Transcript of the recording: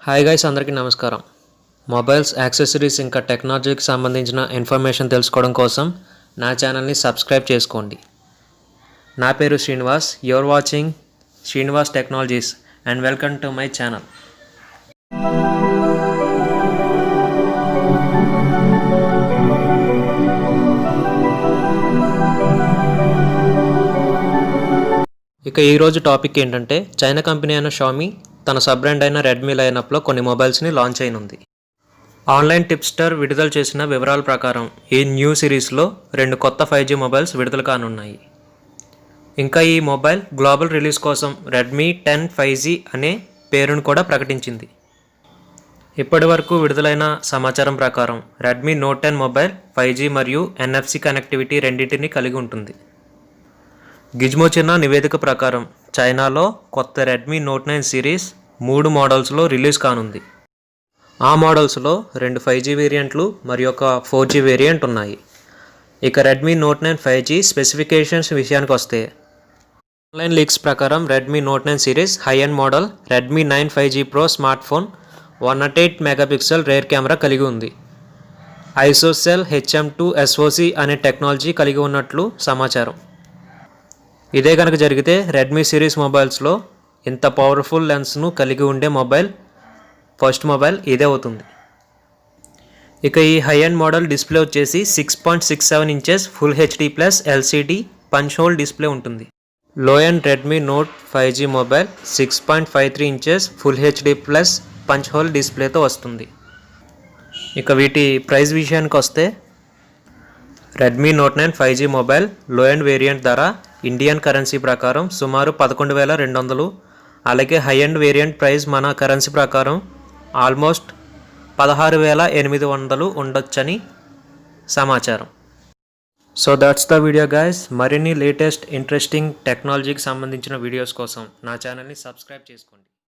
Hi guys, అందరికీ నమస్కారం. Mobiles, accessories ఇంకా టెక్నాలజీకి సంబంధించిన ఇన్ఫర్మేషన్ తెలుసుకోవడం కోసం నా ఛానల్ని సబ్స్క్రైబ్ చేసుకోండి. నా పేరు Srinivas. You're watching Srinivas technologies and welcome to my channel. ఇక ఈరోజు టాపిక్ ఏంటంటే, చైనా కంపెనీ అయిన షామీ తన సబ్ బ్రాండ్ అయిన రెడ్మీ లైనప్లో కొన్ని మొబైల్స్ని లాంచ్ అయినుంది. ఆన్లైన్ టిప్స్టర్ విడుదల చేసిన వివరాల ప్రకారం ఈ న్యూ సిరీస్లో 2 కొత్త 5G మొబైల్స్ విడుదల కానున్నాయి. ఇంకా ఈ మొబైల్ గ్లోబల్ రిలీజ్ కోసం రెడ్మీ 10 5G అనే పేరును కూడా ప్రకటించింది. ఇప్పటి వరకు విడుదలైన సమాచారం ప్రకారం రెడ్మీ నోట్ 10 మొబైల్ 5G మరియు NFC కనెక్టివిటీ రెండింటిని కలిగి ఉంటుంది. గిజ్మో చిన్న నివేదిక ప్రకారం చైనాలో కొత్త రెడ్మీ నోట్ 9 సిరీస్ 3 మోడల్స్లో రిలీజ్ కానుంది. ఆ మోడల్స్లో 2 5G వేరియంట్లు మరియు ఒక 4G వేరియంట్ ఉన్నాయి. ఇక రెడ్మీ నోట్ 9 5G స్పెసిఫికేషన్స్ విషయానికి వస్తే, ఆన్లైన్ లీక్స్ ప్రకారం Redmi note 9 series high end model Redmi 9 5G pro smart phone 108 megapixel rear camera కలిగి ఉంది. ఐసోసెల్ HM2 SoC అనే టెక్నాలజీ కలిగి ఉన్నట్లు సమాచారం. ఇదే కనుక జరిగితే రెడ్మీ సిరీస్ మొబైల్స్లో ఇంత పవర్ఫుల్ లెన్స్ను కలిగి ఉండే ఫస్ట్ మొబైల్ ఇదే అవుతుంది. ఇక ఈ హై ఎండ్ మోడల్ డిస్ప్లే వచ్చేసి 6.67 inches full HD plus LCD punch hole display ఉంటుంది. Low end Redmi note 5G mobile 6.53 inches full HD plus punch hole డిస్ప్లేతో వస్తుంది. ఇక వీటి ప్రైస్ విషయానికి వస్తే, Redmi note 9 5G mobile low end variant ధర Indian currency ప్రకారం సుమారు 11,200, అలాగే హై ఎండ్ వేరియంట్ ప్రైస్ మన కరెన్సీ ప్రకారం ఆల్మోస్ట్ 16,800 ఉండొచ్చని సమాచారం. So that's the video guys. మరిన్ని లేటెస్ట్ ఇంట్రెస్టింగ్ టెక్నాలజీకి సంబంధించిన వీడియోస్ కోసం నా ఛానల్ని సబ్స్క్రైబ్ చేసుకోండి.